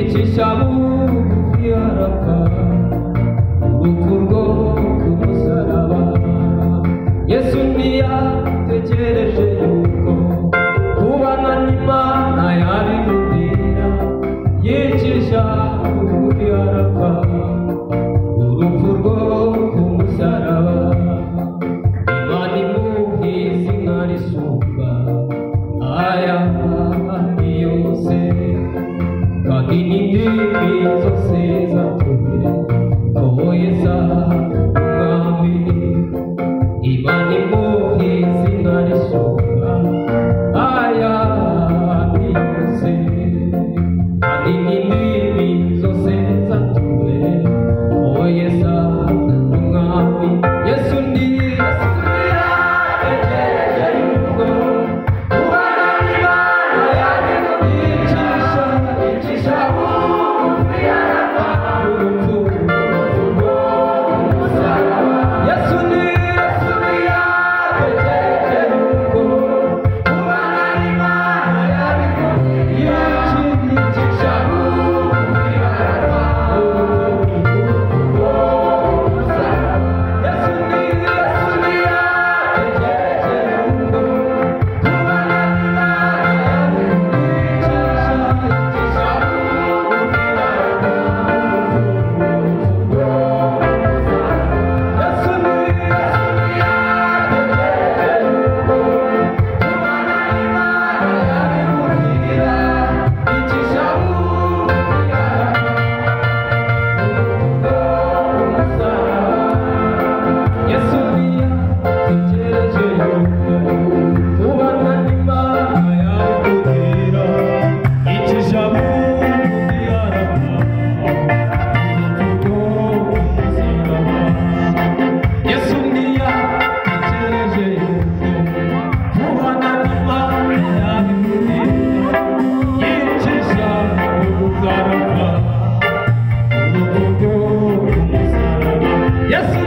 yicisha bugufi arapfa urupfu rwo ku musaraba. Yesu ntiyatekereje yuko kubana n'Imana yabimubwira, yicisha bugufi arapfa urupfu rwo ku musaraba. Imana imuhiza inka risumba ayandi yose, kandi n'indimi zose zatumye ko Yesu umwami. Imana imuhiza inka risumba ayandi yose, kandi n'indimi zose zatumye ko Yesu umwami. Yesu ni yes.